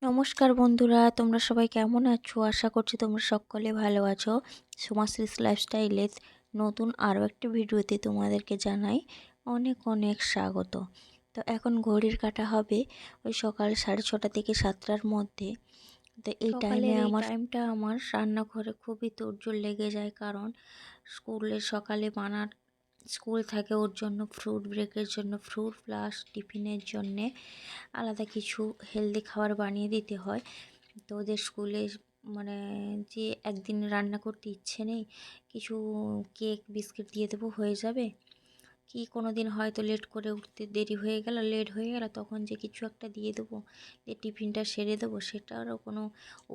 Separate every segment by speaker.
Speaker 1: নমস্কার বন্ধুরা, তোমরা সবাই কেমন আছো? আশা করছি তোমরা সকলে ভালো আছো। সুমাশ্রীস লাইফস্টাইলের নতুন আরও একটি ভিডিওতে তোমাদেরকে জানাই অনেক অনেক স্বাগত। তো এখন ঘড়ির কাঁটা হবে ওই সকাল 6:30 থেকে 7টার মধ্যে। তো এই টাইমটা আমার রান্নাঘরে খুবই তোড়জোড় লেগে যায়, কারণ সকালে স্কুল থাকে, ওর জন্য ফ্রুট, ব্রেকের জন্য ফ্রুট প্লাস টিফিনের জন্যে আলাদা কিছু হেলদি খাবার বানিয়ে দিতে হয়। তো ওদের স্কুলে মানে যে একদিন রান্না করতে ইচ্ছে নেই, কিছু কেক বিস্কিট দিয়ে দেবো, হয়ে যাবে। কি কোনো দিন হয়তো লেট করে উঠতে দেরি হয়ে গেল, লেট হয়ে গেল, তখন যে কিছু একটা দিয়ে দেবো, যে টিফিনটা সেরে দেবো, সেটারও কোনো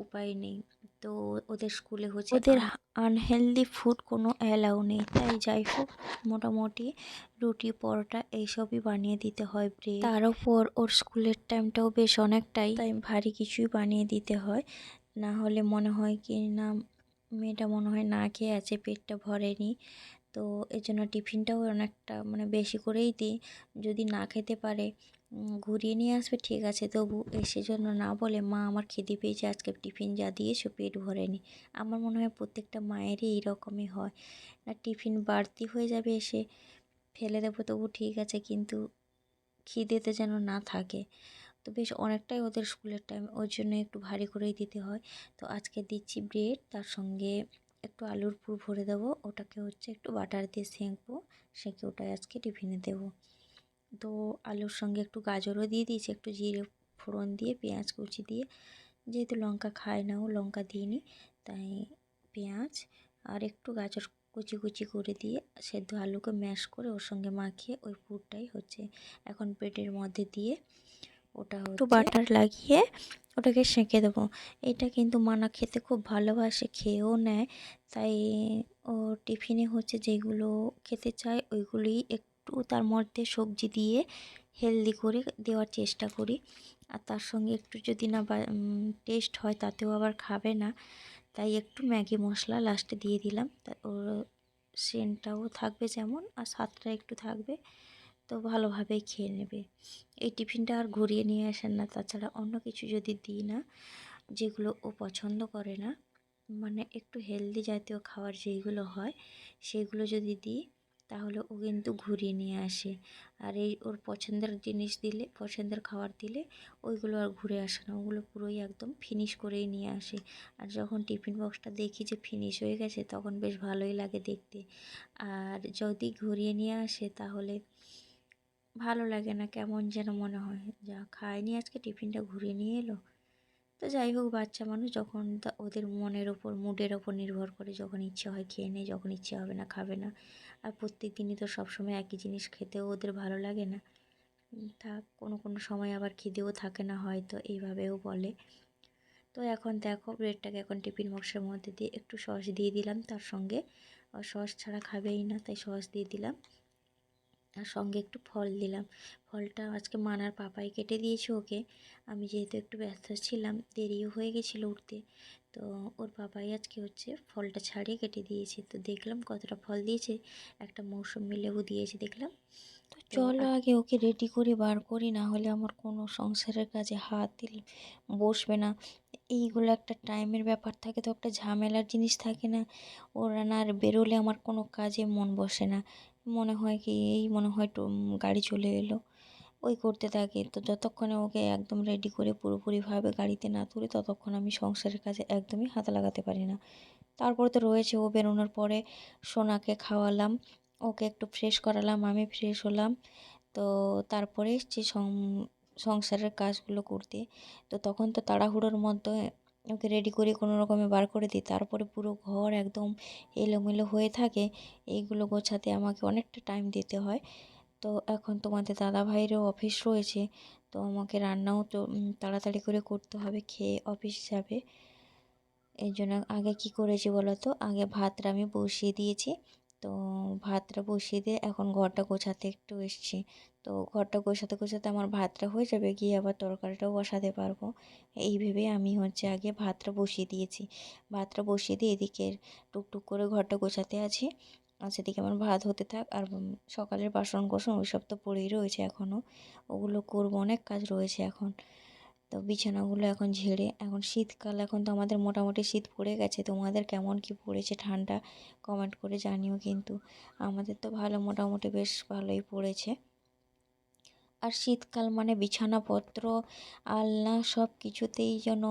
Speaker 1: উপায় নেই। তো ওদের স্কুলে হচ্ছে ওদের আনহেলদি ফুড কোনো অ্যালাউ নেই, তাই যাই হোক মোটামুটি রুটি পরোটা এইসবই বানিয়ে দিতে হয়। তার উপর ওর স্কুলের টাইমটাও বেশ অনেকটাই, তাই ভারী কিছুই বানিয়ে দিতে হয়। না হলে মনে হয় কি না, মেয়েটা মনে হয় না খেয়ে আছে, পেটটা ভরেনি। তো এর জন্য টিফিনটাও অনেকটা বেশি করেই দিই। যদি না খেতে পারে ঘুরিয়ে নিয়ে আসবে, ঠিক আছে, তবু এসে জন্য না বলে, মা আমার খিদে পেয়েছে, আজকে টিফিন যা দিয়েছো পেট ভরেনি। আমার মনে হয় প্রত্যেকটা মায়েরই এইরকমই হয়, না টিফিন বাড়তি হয়ে যাবে, এসে ফেলে দেবো তবু ঠিক আছে, কিন্তু খিদেতে যেন না থাকে। তো বেশ অনেকটাই ওদের স্কুলের টাইম, ওই জন্য একটু ভারী করেই দিতে হয়। তো আজকে দিচ্ছি ব্রেড, তার সঙ্গে একটু আলুর পুর ভরে দেবো, ওটাকে একটু বাটার দিয়ে সেঁকবো, সেঁকে ওটাই আজকে টিফিনে দেবো। তো আলুর সঙ্গে একটু গাজরও দিয়ে দিয়েছি, একটু জিরে ফোড়ন দিয়ে পেঁয়াজ কুচি দিয়ে, যেহেতু লঙ্কা খায় না ও, লঙ্কা দিইনি, তাই পেঁয়াজ আর একটু গাজর কুচি কুচি করে দিয়ে সেদ্ধ আলুকে ম্যাশ করে ওর সঙ্গে মাখিয়ে ওই পুরটাই এখন ব্রেডের মধ্যে দিয়ে ওটা একটু বাটার লাগিয়ে ওটাকে সেঁকে দেবো। এটা কিন্তু মানা খেতে খুব ভালোবাসে, খেয়েও নেয়, তাই ও টিফিনে যেগুলো খেতে চায় ওইগুলোই একটু তার মধ্যে সবজি দিয়ে হেলদি করে দেওয়ার চেষ্টা করি। আর তার সঙ্গে একটু যদি না টেস্ট হয়, তাতেও আবার খাবে না, তাই একটু ম্যাগি মশলা লাস্টে দিয়ে দিলাম, তা ওর সেন্টটাও থাকবে যেমন, আর স্বাদটা একটু থাকবে, তো ভালোভাবেই খেয়ে নেবে। এই টিফিনটা আর ঘুরিয়ে নিয়ে আসেন না। তাছাড়া অন্য কিছু যদি দিই না, যেগুলো ও পছন্দ করে না, একটু হেলদি জাতীয় খাবার যেইগুলো হয়, সেগুলো যদি দিই, তাহলে ও কিন্তু ঘুরিয়ে নিয়ে আসে। আর এই ওর পছন্দের জিনিস দিলে, পছন্দের খাবার দিলে, ওইগুলো আর ঘুরে আসে না, ওগুলো পুরোই একদম ফিনিশ করেই নিয়ে আসে। আর যখন টিফিন বক্সটা দেখি যে ফিনিশ হয়ে গেছে, তখন বেশ ভালোই লাগে দেখতে। আর যদি ঘুরিয়ে নিয়ে আসে, তাহলে ভালো লাগে না, কেমন যেন মনে হয়, যা খায়নি আজকে, টিফিনটা ঘুরিয়ে নিয়ে এলো। তো যাই হোক, বাচ্চা মানুষ, যখন ওদের মনের ওপর, মুডের ওপর নির্ভর করে, যখন ইচ্ছে হয় খেয়ে নেয়, যখন ইচ্ছে হবে না খাবে না। আর প্রত্যেক দিনই তো সবসময় একই জিনিস খেতেও ওদের ভালো লাগে না। থাক, কোনো কোনো সময় আবার খিদেও থাকে না হয়তো, এইভাবেও বলে। তো এখন দেখো, ব্রেডটাকে এখন টিফিন বক্সের মধ্যে দিয়ে একটু সস দিয়ে দিলাম, তার সঙ্গে সস ছাড়া খাবেই না, তাই সস দিয়ে দিলাম, আর সঙ্গে একটু ফল দিলাম। ফলটা আজকে মানার পাপাই কেটে দিয়েছে ওকে, আমি যেহেতু একটু ব্যস্ত ছিলাম, দেরিও হয়ে গেছিলো উঠতে, তো ওর পাপাই আজকে ফলটা ছাড়িয়ে কেটে দিয়েছে। তো দেখলাম কতটা ফল দিয়েছে, একটা মৌসুমী লেবু দিয়েছে দেখলাম। তো চলো আগে ওকে রেডি করে বার করি, না হলে আমার কোনো সংসারের কাজে হাত দিলে বসবে না। এইগুলো একটা টাইমের ব্যাপার থাকে, তো একটা ঝামেলার জিনিস থাকে না, ওরা না আর বেরোলে আমার কোনো কাজে মন বসে না। মনে হয় কি, এই মনে হয় গাড়ি চলে এলো, ওই করতে থাকে। তো যতক্ষণে ওকে একদম রেডি করে পুরোপুরিভাবে গাড়িতে না তুলি, ততক্ষণ আমি সংসারের কাজে একদমই হাত লাগাতে পারি না। তারপরে তো রয়েছে, ও বেরোনোর পরে সোনাকে খাওয়ালাম, ওকে একটু ফ্রেশ করালাম, আমি ফ্রেশ হলাম, তো তারপরে এসছি সংসারের কাজগুলো করতে। তো তখন তো তাড়াহুড়োর মধ্যে ওকে রেডি করে কোনো রকমে বার করে দিই, তারপরে পুরো ঘর একদম এলোমেলো হয়ে থাকে, এইগুলো গোছাতে আমাকে অনেকটা টাইম দিতে হয়। তো এখন তোমাদের দাদাভাইয়েরও অফিস রয়েছে, তো আমাকে রান্নাও তো তাড়াতাড়ি করে করতে হবে, খেয়ে অফিস যাবে। এই জন্য আগে কি করেছি বলো তো, আগে ভাতটা আমি বসিয়ে দিয়েছি। তো ভাতটা বসিয়ে দিয়ে এখন ঘরটা গোছাতে একটু এসছি। তো ঘরটা গোছাতে গোছাতে আমার ভাতটা হয়ে যাবে, গিয়ে আবার তরকারিটাও বসাতে পারবো। এই ভেবে আমি আগে ভাতটা বসিয়ে দিয়েছি। ভাতটা বসিয়ে দিয়ে এদিকে টুকটুক করে ঘরটা গোছাতে আছি, আর সেদিকে আমার ভাত হতে থাক। আর সকালের বাসন কোসন ওইসব তো পড়েই রয়েছে এখনও, ওগুলো করবো, অনেক কাজ রয়েছে এখন। তো বিছানাগুলো এখন ঝেড়ে, এখন শীতকাল, এখন তো আমাদের মোটামুটি শীত পড়ে গেছে। তোমাদের কেমন কি পড়েছে ঠান্ডা কমেন্ট করে জানিও কিন্তু। আমাদের তো ভালো, মোটামুটি বেশ ভালোই পড়েছে। আর শীতকাল মানে বিছানাপত্র, আলনা সব কিছুতেই যেন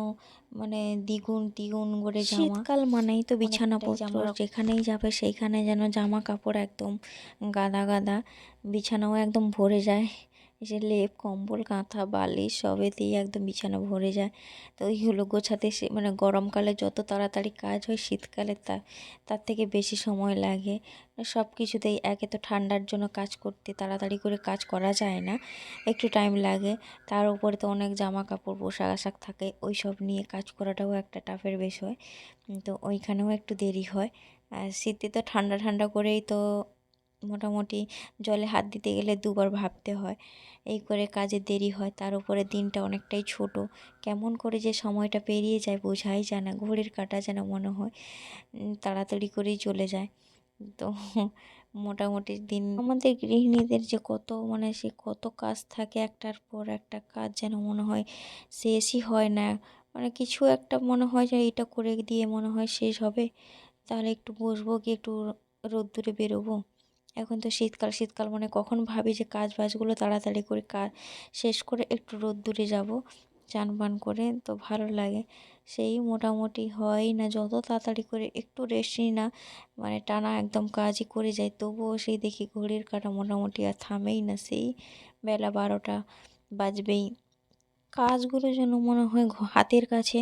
Speaker 1: মানে দ্বিগুণ তিগুণ করে জামা। শীতকাল মানেই তো বিছানাপত্র, যেখানেই যাবে সেইখানে যেন জামা কাপড় একদম গাদা গাদা, বিছানাও একদম ভরে যায়। যে লেপ কম্বল কাঁথা বালিশ সবেতেই একদম বিছানা ভরে যায়। তো ওইগুলো গোছাতে মানে গরমকালে যত তাড়াতাড়ি কাজ হয়, শীতকালে তার থেকে বেশি সময় লাগে। সব কিছুতেই, একে তো ঠান্ডার জন্য কাজ করতে তাড়াতাড়ি করে কাজ করা যায় না, একটু টাইম লাগে। তার উপরে তো অনেক জামা কাপড় পোশাক আশাক থাকে, ওই সব নিয়ে কাজ করাটাও একটা টাফের বিষয়। তো ওইখানেও একটু দেরি হয়। আর শীতে তো ঠান্ডা ঠান্ডা করেই তো মোটামুটি জলে হাত দিতে গেলে দুবার ভাবতে হয়, এই করে কাজে দেরি হয়। তার উপরে দিনটা অনেকটাই ছোট, কেমন করে যে সময়টা পেরিয়ে যায় বোঝাই যায় না। ঘড়ির কাঁটা যেন মনে হয় তাড়াতাড়ি করেই চলে যায়। তো মোটামুটি দিন আমাদের গৃহিণীদের যে কত মানে সে কত কাজ থাকে, একটার পর একটা কাজ যেন মনে হয় শেষই হয় না। মানে কিছু একটা মনে হয় যে এটা করে দিয়ে মনে হয় শেষ হবে, তাহলে একটু বসবো কি একটু রোদ্দুরে বেরোবো। এখন তো শীতকাল, শীতকাল মানে কখন ভাবি যে কাজ বাজগুলো তাড়াতাড়ি করে কাজ শেষ করে একটু রোদ্দুরে যাব চান পান করে, তো ভালো লাগে। সেই মোটামুটি হয় না, যত তাড়াতাড়ি করে একটু রেস্ট নিই না, মানে টানা একদম কাজই করে যাই, তবুও সেই দেখি ঘড়ির কাঁটা মোটামুটি আর থামেই না, সেই বেলা 12টা বাজবেই। কাজগুলো যেন মনে হয় হাতের কাছে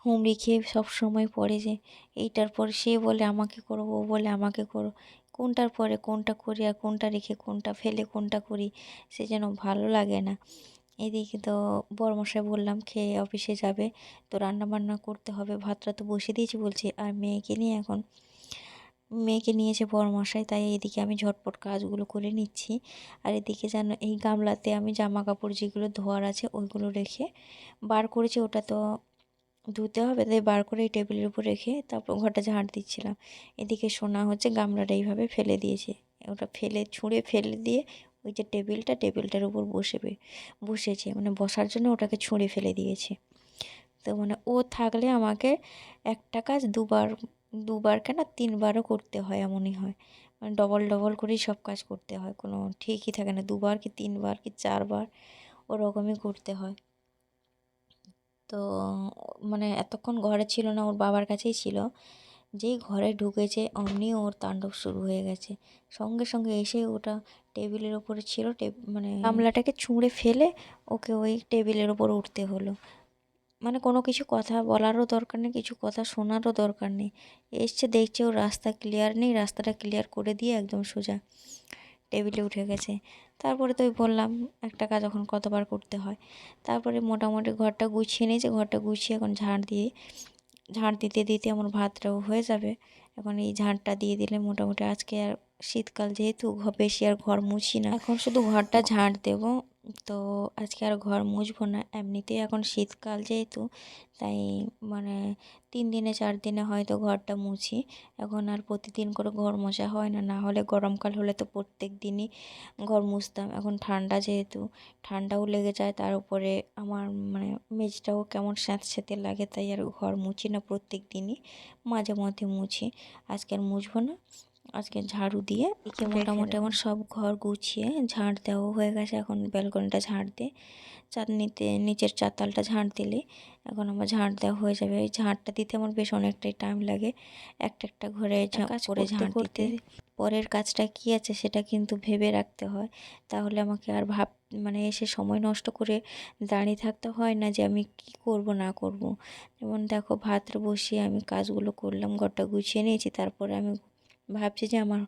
Speaker 1: হুমড়ি খেয়ে সব সময় পড়ে, যে এইটার পর সে বলে আমাকে করো, ও বলে আমাকে করো, কোনটার পরে কোনটা করি আর কোনটা রেখে কোনটা ফেলে কোনটা করি, সে যেন ভালো লাগে না। এদিকে তো বরমশাই বললাম খেয়ে অফিসে যাবে, তো রান্না বান্না করতে হবে, ভাতটা তো বসিয়ে দিয়েছি বলছি। আর মেয়েকে নিয়েছে বরমশাই, তাই এদিকে আমি ঝটপট কাজগুলো করে নিচ্ছি। আর এদিকে যেন এই গামলাতে আমি জামা কাপড় যেগুলো ধোয়ার আছে ওইগুলো রেখে বার করেছি, ওটা তো ধুতে হবে, তাই বার করে এই টেবিলের উপর রেখে তারপর ঘরটা ঝাঁট দিচ্ছিলাম। এদিকে সোনা হচ্ছে গামলাটা এইভাবে ফেলে দিয়েছে, ওটা ছুঁড়ে ফেলে দিয়ে ওই যে টেবিলটার উপর বসেছে, মানে বসার জন্য ওটাকে ছুঁড়ে ফেলে দিয়েছে। তো মানে ও থাকলে আমাকে একটা কাজ দুবার দুবার কেন 3বারও করতে হয়, এমনই হয়। মানে ডবল ডবল করেই সব কাজ করতে হয়, কোনো ঠিকই থাকে না, 2বার কি 3বার কি 4বার ওরকমই করতে হয়। তো মানে এতক্ষণ ঘরে ছিল না, ওর বাবার কাছেই ছিল। যেই ঘরে ঢুকেছে অমনি ওর তাণ্ডব শুরু হয়ে গেছে। সঙ্গে সঙ্গে এসে ওটা টেবিলের ওপরে ছিল, মানে গামলাটাকে ছুঁড়ে ফেলে ওকে ওই টেবিলের ওপর উঠতে হলো। মানে কোনো কিছু কথা বলারও দরকার নেই, কিছু কথা শোনারও দরকার নেই। এসছে দেখছে ওর রাস্তা ক্লিয়ার নেই, রাস্তাটা ক্লিয়ার করে দিয়ে একদম সোজা টেবিলে উঠে গেছে। তারপরে তো ওই বললাম একটা কাজ যখন কতবার করতে হয়। তারপরে মোটামুটি ঘরটা গুছিয়ে নিয়েছে, ঘরটা গুছিয়ে এখন ঝাঁট দিতে দিতে আমার ভাতটাও হয়ে যাবে। এখন এই ঝাঁটটা দিয়ে দিলে মোটামুটি আজকে আর শীতকাল যেহেতু বেশি আর ঘর মুছি না, এখন শুধু ঘরটা ঝাঁট দেবো। তো আজকে আর ঘর মুছবো না, এমনিতেই এখন শীতকাল যেহেতু, তাই মানে 3 দিনে 4 দিনে হয়তো ঘরটা মুছি। এখন আর প্রতিদিন করে ঘর মোছা হয় না, না হলে গরমকাল হলে তো প্রত্যেক দিনই ঘর মুছতাম। এখন ঠান্ডা যেহেতু, ঠান্ডাও লেগে যায়, তার উপরে আমার মানে মেঝটাও কেমন স্যাঁতস্যাঁতে লাগে, তাই আর ঘর মুছি না, প্রত্যেক দিনই মাঝে মধ্যে মুছি। আজকে আর মুছবো না, আজকে ঝাড়ু দিয়ে একে মোটামুটি আমার সব ঘর গুছিয়ে ঝাঁট দেওয়া হয়ে গেছে। এখন ব্যালকনিটা ঝাঁট দিয়ে নিচের চাতালটা ঝাঁট দিলে এখন আমার ঝাঁট দেওয়া হয়ে যাবে। এই ঝাঁটটা দিতে আমার বেশ অনেকটাই টাইম লাগে, একটা ঘরে কাজ করে ঝাঁট দিতে। পরের কাজটা কি আছে সেটা কিন্তু ভেবে রাখতে হয়, তাহলে আমাকে আর মানে এসে সময় নষ্ট করে দাঁড়িয়ে থাকতে হয় না যে আমি কি করব না করব। যেমন দেখো ভাতটা বসিয়ে আমি কাজগুলো করলাম, ঘরটা গুছিয়ে নিয়েছি, তারপরে আমি ভাবছি যে আমার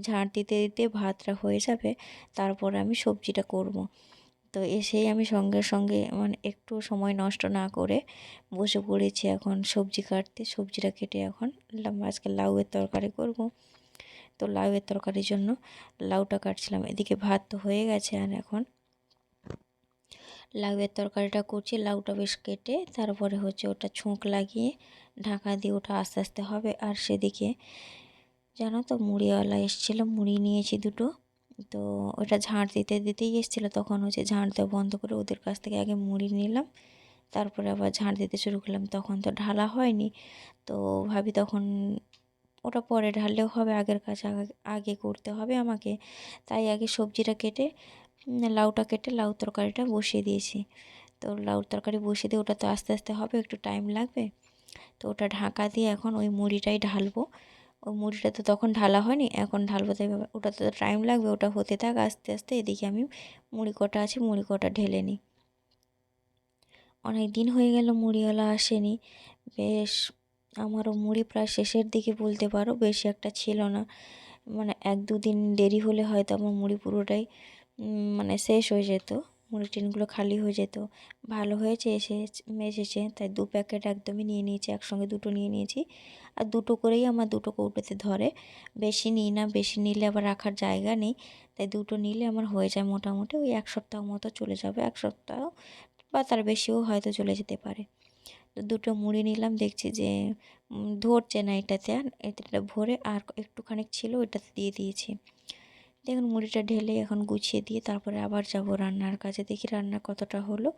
Speaker 1: ঝাঁট দিতে দিতে ভাতটা হয়ে যাবে, তারপরে আমি সবজিটা করব। তো এসেই আমি সঙ্গে সঙ্গে মানে একটু সময় নষ্ট না করে বসে পড়েছি এখন সবজি কাটতে। সবজিটা কেটে এখন আজকে লাউয়ের তরকারি করব, তো লাউয়ের তরকারির জন্য লাউটা কাটছিলাম। এদিকে ভাত তো হয়ে গেছে, আর এখন লাউয়ের তরকারিটা করছি। লাউটা বেশ কেটে তারপরে হচ্ছে ওটা ছোঁক লাগিয়ে ঢাকা দিয়ে ওটা আস্তে আস্তে হবে। আর সেদিকে জানো তো মুড়িওয়ালা এসেছিলো, মুড়ি নিয়েছি 2টো। তো ওটা ঝাঁট দিতে দিতেই এসেছিলো, তখন হচ্ছে ঝাঁট দেওয়া বন্ধ করে ওদের কাছ থেকে আগে মুড়ি নিলাম, তারপরে আবার ঝাড় দিতে শুরু করলাম, তখন তো ঢালা হয়নি। তো ভাবি তখন ওটা পরে ঢাললেও হবে, আগের কাজ আগে করতে হবে আমাকে। তাই আগে সবজিটা কেটে লাউটা কেটে লাউ তরকারিটা বসিয়ে দিয়েছি। তো লাউ তরকারি বসিয়ে দিয়ে ওটা তো আস্তে আস্তে হবে, একটু টাইম লাগবে। তো ওটা ঢাকা দিয়ে এখন ওই মুড়িটাই ঢালবো। ওই মুড়িটা তো তখন ঢালা হয়নি, এখন ঢালবো, তাই ওটা তো টাইম লাগবে, ওটা হতে থাক আস্তে আস্তে। এদিকে আমি মুড়ি কটা আছে মুড়ি কটা ঢেলে নিই। অনেক দিন হয়ে গেল মুড়িওয়ালা আসেনি। বেশ আমারও মুড়ি প্রায় শেষের দিকে বলতে পারো, বেশি একটা ছিল না। মানে 1-2 দিন দেরি হলে হয়তো আমার মুড়ি পুরোটাই মানে শেষ হয়ে যেত, মুড়ি টিনগুলো খালি হয়ে যেত। ভালো হয়েছে এসেছে, তাই 2 প্যাকেট একদমই নিয়ে নিয়েছি, একসঙ্গে দুটো নিয়ে নিয়েছি। আর দুটো করেই আমার দুটো কৌটোতে ধরে, বেশি নিই না, বেশি নিলে আবার রাখার জায়গা নেই। তাই দুটো নিলে আমার হয়ে যায় মোটামুটি, ওই 1 সপ্তাহ মতো চলে যাবে, 1 সপ্তাহ বা তার বেশিও হয়তো চলে যেতে পারে। তো দুটো মুড়ি নিলাম, দেখছি যে ধরছে না এটাতে, আর এটা ভরে আর একটুখানি ছিল ওইটাতে দিয়ে দিয়েছি। দেখুন মুড়িটা ঢেলে এখন গুছিয়ে দিয়ে তারপরে আবার যাব রান্নার কাজে, দেখি রান্না কতটা হলো।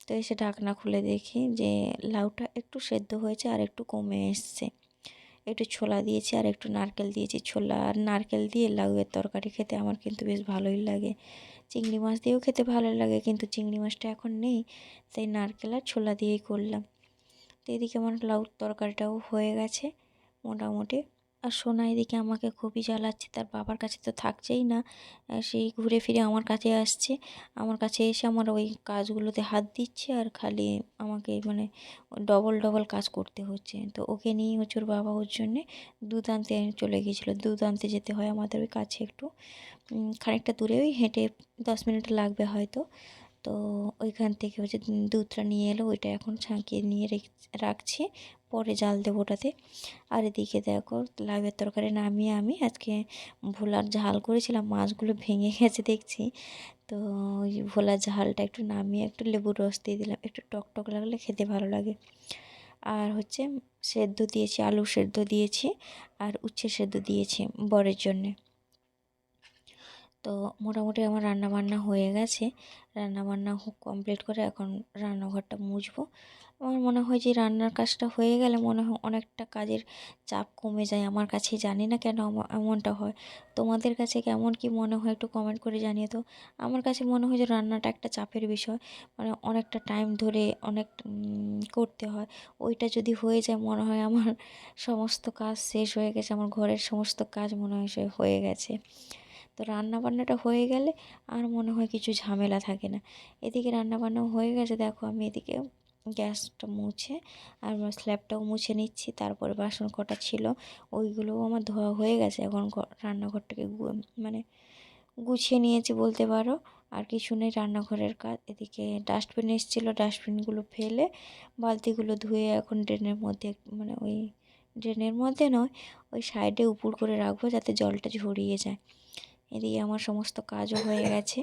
Speaker 1: তো এসে ঢাকনা খুলে দেখি যে লাউটা একটু সেদ্ধ হয়েছে আর একটু কমে এসছে। একটু ছোলা দিয়েছি আর একটু নারকেল দিয়েছি। ছোলা আর নারকেল দিয়ে লাউয়ের তরকারি খেতে আমার কিন্তু বেশ ভালোই লাগে। চিংড়ি মাছ দিয়েও খেতে ভালো লাগে, কিন্তু চিংড়ি মাছটা এখন নেই, তাই নারকেল আর ছোলা দিয়েই করলাম। তো এদিকে আমার লাউ তরকারিটাও হয়ে গেছে মোটামুটি। আর সোনা এদিকে আমাকে খুবই জ্বালাচ্ছে, তার বাবার কাছে তো থাকছেই না, সেই ঘুরে ফিরে আমার কাছে আসছে। আমার কাছে এসে আমার ওই কাজগুলোতে হাত দিচ্ছে, আর খালি আমাকে মানে ডবল ডবল কাজ করতে হচ্ছে। তো ওকে নিয়েই হচ্ছে ওর বাবা ওর জন্যে দুধ আনতে চলে গিয়েছিলো। দুধ আনতে যেতে হয় আমাদের ওই কাছে একটু, খানিকটা দূরে, ওই হেঁটে 10 মিনিট লাগবে হয়তো। তো ওইখান থেকে হচ্ছে দুধটা নিয়ে এলো, ওইটা এখন ছাঁকিয়ে নিয়ে রাখছি, পরে জাল দেবো ওটাতে। আর এদিকে দেখো লাউয়ের তরকারি নামিয়ে আমি আজকে ভোলার ঝাল করেছিলাম, মাছগুলো ভেঙে গেছে দেখছি। তো ওই ভোলার ঝালটা একটু নামিয়ে একটু লেবুর রস দিয়ে দিলাম, একটু টক টক লাগলে খেতে ভালো লাগে। আর হচ্ছে সেদ্ধ দিয়েছি, আলু সেদ্ধ দিয়েছি আর উচ্ছে সেদ্ধ দিয়েছি বরের জন্যে। তো মোটামুটি আমার রান্নাবান্না হয়ে গেছে। রান্নাবান্না কমপ্লিট করে এখন রান্নাঘরটা মুছবো। আমার মনে হয় যে রান্নার কাজটা হয়ে গেলে মনে হয় অনেকটা কাজের চাপ কমে যায় আমার কাছে, জানি না কেন এমনটা হয়। তোমাদের কাছে কেমন কি মনে হয় একটু কমেন্ট করে জানিয়ে তো। আমার কাছে মনে হয় যে রান্নাটা একটা চাপের বিষয়, মানে অনেকটা টাইম ধরে অনেক করতে হয়। ওইটা যদি হয়ে যায় মনে হয় আমার সমস্ত কাজ শেষ হয়ে গেছে, আমার ঘরের সমস্ত কাজ মনে হয় হয়ে গেছে। তো রান্নাবান্নাটা হয়ে গেলে আর মনে হয় কিছু ঝামেলা থাকে না। এদিকে রান্নাবান্নাও হয়ে গেছে, দেখো আমি এদিকে গ্যাসটা মুছে আর স্ল্যাবটাও মুছে নিচ্ছি। তারপরে বাসন কটা ছিল ওইগুলোও আমার ধোয়া হয়ে গেছে। এখন রান্নাঘরটাকে মানে গুছিয়ে নিয়েছি বলতে পারো, আর কিছু নেই রান্নাঘরের কাজ। এদিকে ডাস্টবিন এসেছিলো, ডাস্টবিনগুলো ফেলে বালতিগুলো ধুয়ে এখন ড্রেনের মধ্যে, মানে ওই ড্রেনের মধ্যে নয়, ওই সাইডে উপুড় করে রাখবো যাতে জলটা ঝরিয়ে যায়। এদিকে আমার সমস্ত কাজও হয়ে গেছে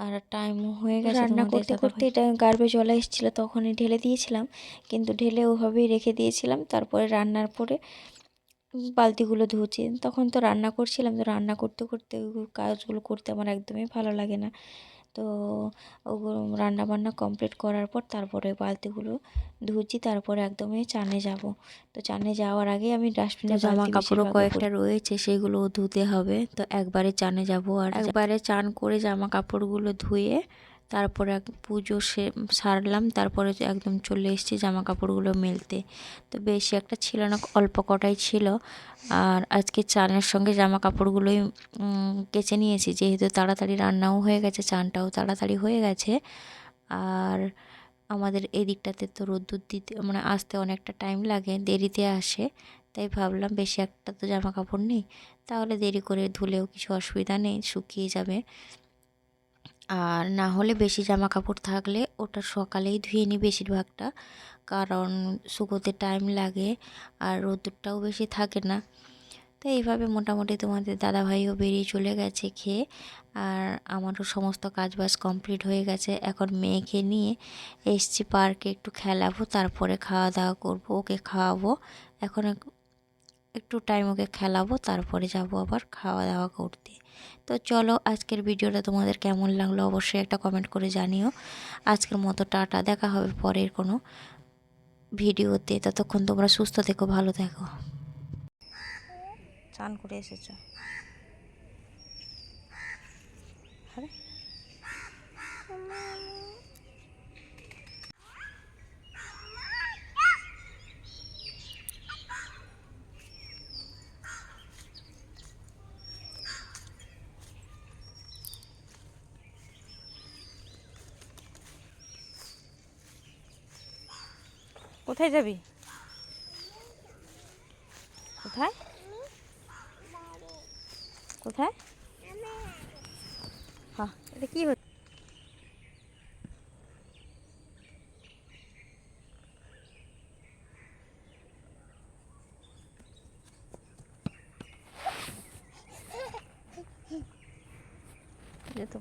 Speaker 1: আর টাইমও হয়ে গেছে। রান্না করতে করতে এটা গার্বেজ জল এসেছিলো, তখনই ঢেলে দিয়েছিলাম, কিন্তু ঢেলে ওভাবেই রেখে দিয়েছিলাম। তারপরে রান্নার পরে বালতিগুলো ধুয়েছি, তখন তো রান্না করছিলাম। তো রান্না করতে করতে ওই কাজগুলো করতে আমার একদমই ভালো লাগে না। তো ওগুলো রান্নাবান্না কমপ্লিট করার পর তারপরে বালতিগুলো ধুচ্ছি, তারপরে একদমই চানে যাব। তো চানে যাওয়ার আগে আমি ডাস্টবিনে জামা কাপড়ও কয়েকটা রয়েছে, সেগুলো ধুতে হবে। তো একবারে চানে যাব, আর একবারে চান করে জামা কাপড়গুলো ধুয়ে তারপরে পুজো সারলাম, তারপরে একদম চলে এসেছি জামা কাপড়গুলো মেলতে। তো বেশি একটা ছিল না, অল্প কটাই ছিল। আর আজকে চানের সঙ্গে জামা কাপড়গুলোই কেচে নিয়েছি, যেহেতু তাড়াতাড়ি রান্নাও হয়ে গেছে, চানটাও তাড়াতাড়ি হয়ে গেছে। আর আমাদের এই দিকটাতে তো রোদ্দুর দিতে মানে আসতে অনেকটা টাইম লাগে, দেরিতে আসে। তাই ভাবলাম বেশি একটা তো জামা কাপড় নেই, তাহলে দেরি করে ধুলেও কিছু অসুবিধা নেই, শুকিয়ে যাবে। আর না হলে বেশি জামা কাপড় থাকলে ওটা সকালেই ধুয়ে নিই বেশিরভাগটা, কারণ শুকোতে টাইম লাগে আর রোদ্দুরটাও বেশি থাকে না। তো এইভাবে মোটামুটি তোমাদের দাদাভাইও বেরিয়ে চলে গেছে খেয়ে, আর আমারও সমস্ত কাজবাজ কমপ্লিট হয়ে গেছে। এখন মেয়েকে নিয়ে এসছি পার্কে, একটু খেলাবো, তারপরে খাওয়া দাওয়া করবো, ওকে খাওয়াবো। এখন একটু টাইম ওকে খেলাবো, তারপরে যাব আবার খাওয়া দাওয়া করতে। তো চলো আজকের ভিডিওটা তোমাদের কেমন লাগলো অবশ্যই একটা কমেন্ট করে জানিও। আজকের মতো টাটা, দেখা হবে পরের কোনো ভিডিওতে। ততক্ষণ তোমরা সুস্থ থেকো, ভালো থেকো। চান করে এসেছো? আরে কোথায় যাবি? কোথায় কোথায়? হ্যাঁ, এটা কি হচ্ছে? যেতে